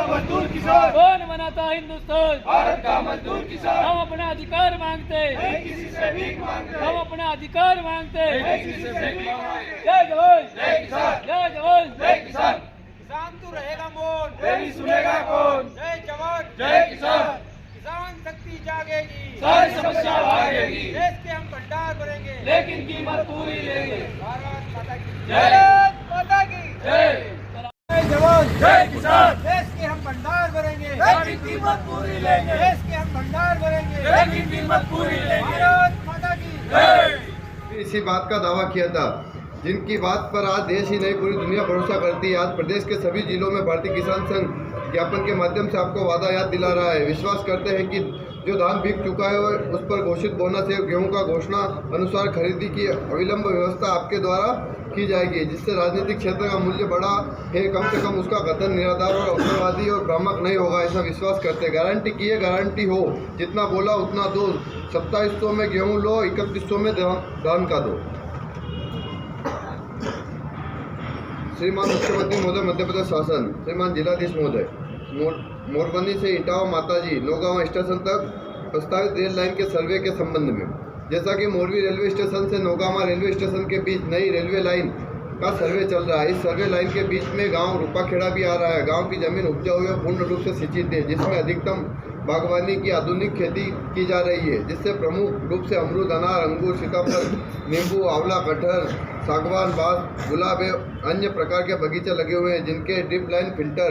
मजदूर किसान, कौन बनाता हिंदुस्तान, भारत का मजदूर किसान। हम अपना अधिकार मांगते, नहीं किसी से भीख मांगते, हम अपना अधिकार मांगते। नहीं किसी से भीख मांगते। जय जवान, जय किसान, जय जवान, जय किसान। किसान तू रहेगा मौन, तेरी सुनेगा कौन। जय जवान, जय किसान। किसान शक्ति जागेगी, सारी समस्या भागेगी, देश के हम भंडार भरेंगे, लेकिन कीमत पूरी लेंगे। भारत माता की जय। भारत माता की जय। जय जवान, जय किसान, देश के हम भंडार भरेंगे, लेकिन कीमत पूरी लेंगे, देश के हम भंडार भरेंगे, लेकिन कीमत पूरी लेंगे। भारत माता की जय। इसी बात का दावा किया था, जिनकी बात पर आज देश ही नहीं पूरी दुनिया भरोसा करती है। आज प्रदेश के सभी जिलों में भारतीय किसान संघ ज्ञापन के माध्यम से आपको वादा याद दिला रहा है। विश्वास करते हैं कि जो धान बिक चुका है उस पर घोषित बोनस या गेहूं का घोषणा अनुसार खरीदी की अविलंब व्यवस्था आपके द्वारा की जाएगी, जिससे राजनीतिक क्षेत्र का मूल्य बढ़ा है, कम से कम उसका कथन निराधार और अवसरवादी और भ्रामक नहीं होगा, ऐसा विश्वास करते हैं। गारंटी की है, गारंटी हो, जितना बोला उतना दो। 2700 में गेहूँ लो, 3100 में धान का दो। श्रीमान मुख्यमंत्री महोदय मध्य प्रदेश शासन, श्रीमान जिलाधीश महोदय, मोरबनी से इटावा माताजी नौगांव स्टेशन तक प्रस्तावित रेल लाइन के सर्वे के संबंध में, जैसा कि मोरबी रेलवे स्टेशन से नौगांवा रेलवे स्टेशन के बीच नई रेलवे लाइन का सर्वे चल रहा है। इस सर्वे लाइन के बीच में गांव रूपाखेड़ा भी आ रहा है। गांव की जमीन उपजाऊ और पूर्ण रूप से सिंचित है, जिसमें अधिकतम बागवानी की आधुनिक खेती की जा रही है, जिससे प्रमुख रूप से अमरूद, अनार, अंगूर, सीताफल, नींबू, आंवला, कटहल, सागवान, बांस, गुलाब एवं अन्य प्रकार के बगीचे लगे हुए हैं, जिनके ड्रिप लाइन, फिल्टर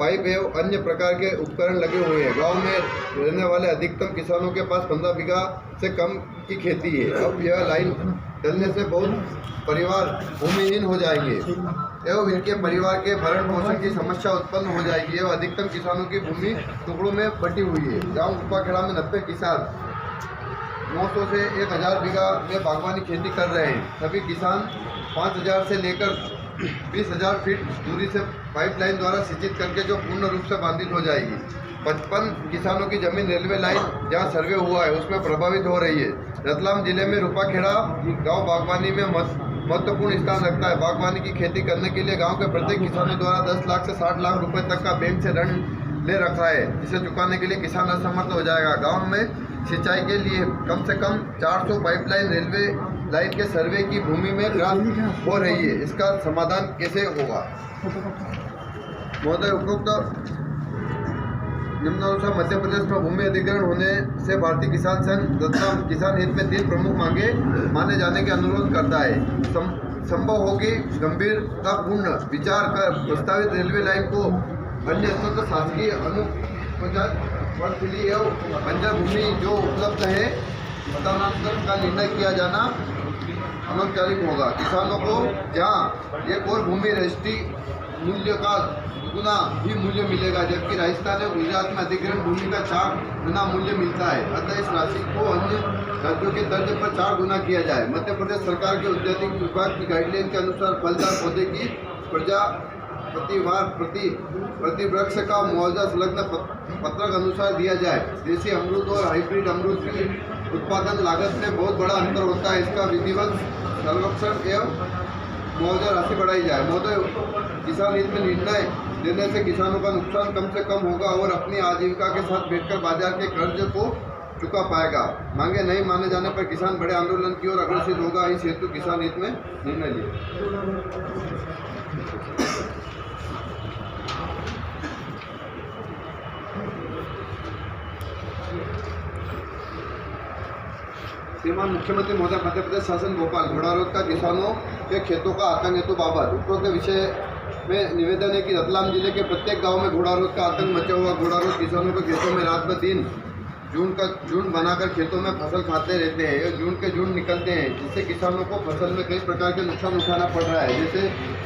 पाइप एवं अन्य प्रकार के उपकरण लगे हुए हैं। गांव में रहने वाले अधिकतम किसानों के पास 15 बीघा से कम की खेती है। अब यह लाइन डलने से बहुत परिवार भूमिहीन हो जाएंगे एवं इनके परिवार के भरण पोषण की समस्या उत्पन्न हो जाएगी एवं अधिकतम किसानों की भूमि टुकड़ों में बटी हुई है। गाँव रूपाखेड़ा में 90 किसान 900 से 1000 बीघा में बागवानी खेती कर रहे हैं। सभी किसान 5000 से लेकर 20,000 फीट दूरी से पाइपलाइन द्वारा सिंचित करके जो पूर्ण रूप से बांधित हो जाएगी। 55 किसानों की जमीन रेलवे लाइन जहां सर्वे हुआ है उसमें प्रभावित हो रही है। रतलाम जिले में रूपाखेड़ा गांव बागवानी में महत्वपूर्ण स्थान रखता है। बागवानी की खेती करने के लिए गांव के प्रत्येक किसानों द्वारा 10 लाख से 60 लाख रुपए तक का बैंक से ऋण ले रखा है, जिसे चुकाने के लिए किसान असमर्थ हो जाएगा। गाँव में सिंचाई के लिए कम से कम 400 पाइपलाइन रेलवे लाइन के सर्वे की भूमि में ग्रास हो रही है। इसका समाधान कैसे होगा? महोदय, उपरोक्त निम्नानुसार मध्य प्रदेश में भूमि अधिग्रहण होने से भारतीय किसान संघ रतलाम किसान हित में 3 प्रमुख मांगे माने जाने के अनुरोध करता है। संभव होगी गंभीरतापूर्ण विचार कर प्रस्तावित रेलवे लाइन को अन्य स्वतंत्र शासकीय अनुपजाति एवं बंजर भूमि जो उपलब्ध है हस्तांतरण का निर्णय किया जाना अनौपचारिक होगा। किसानों को जहां एक और भूमि रजिस्ट्री मूल्य का दुगुना ही मूल्य मिलेगा, जबकि राजस्थान और गुजरात में अधिग्रहण भूमि का 4 गुना मूल्य मिलता है। अतः इस राशि को अन्य राज्यों के तर्ज पर 4 गुना किया जाए। मध्य प्रदेश सरकार के उद्यानिक विभाग की गाइडलाइन के अनुसार फलदार पौधे की प्रति वृक्ष का मुआवजा संलग्न पत्रक अनुसार दिया जाए। देसी अमरूद और हाइब्रिड अमरूद की उत्पादन लागत में बहुत बड़ा अंतर होता है। इसका विधिवत संरक्षण एवं मुआवजा राशि बढ़ाई जाए। महोदय, किसान हित में निर्णय लेने से किसानों का नुकसान कम से कम होगा और अपनी आजीविका के साथ बैठकर बाजार के कर्ज को चुका पाएगा। मांगे नहीं माने जाने पर किसान बड़े आंदोलन की ओर अग्रसर होगा। इस हेतु किसान हित में निर्णय लिया। श्रीमान मुख्यमंत्री महोदय मध्य प्रदेश शासन भोपाल घोड़ारोध का किसानों के खेतों का आतंक हेतु बाबत उपरोक्त विषय में निवेदन है कि रतलाम जिले के प्रत्येक गांव में घोड़ारोध का आतंक मचा हुआ। घोड़ारोध किसानों के खेतों में रात ब दिन झुंड बनाकर खेतों में फसल खाते रहते हैं। झुंड के झुंड निकलते हैं, जिससे किसानों को फसल में कई प्रकार के नुकसान उठाना पड़ रहा है। जैसे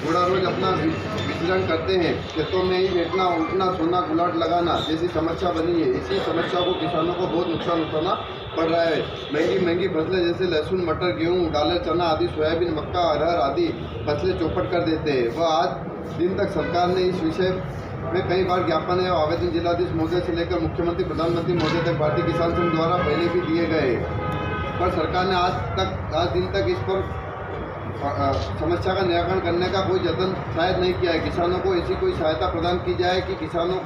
घोड़ारोज अपना विचरण करते हैं, खेतों में ही बैठना, उठना, सोना, गुलाट लगाना जैसी समस्या बनी है। इसी समस्या को किसानों को बहुत नुकसान उठाना पड़ रहा है। महंगी फसलें जैसे लहसुन, मटर, गेहूँ, डालर, चना आदि, सोयाबीन, मक्का, अरहर आदि फसलें चौपट कर देते हैं। वह आज दिन तक सरकार ने इस विषय में कई बार ज्ञापन है आवेदन जिलाधीश महोदय से लेकर मुख्यमंत्री, प्रधानमंत्री महोदय तक भारतीय किसान संघ द्वारा पहले भी दिए गए, पर सरकार ने आज दिन तक इस पर समस्या का निराकरण करने का कोई जतन शायद नहीं किया है। किसानों को ऐसी कोई सहायता प्रदान की जाए कि किसानों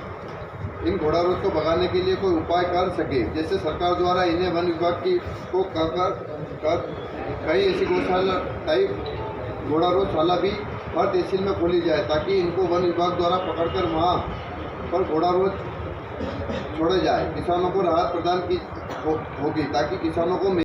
इन घोड़ा रोग को भगाने के लिए कोई उपाय कर सके। जैसे सरकार द्वारा इन्हें वन विभाग की को कर कई ऐसी गौशाला टाइप घोड़ा रोगशाला भी हर तहसील में खोली जाए, ताकि इनको वन विभाग द्वारा पकड़कर वहाँ पर घोड़ा रोग छोड़े जाए। किसानों को राहत प्रदान की होगी, ताकि किसानों को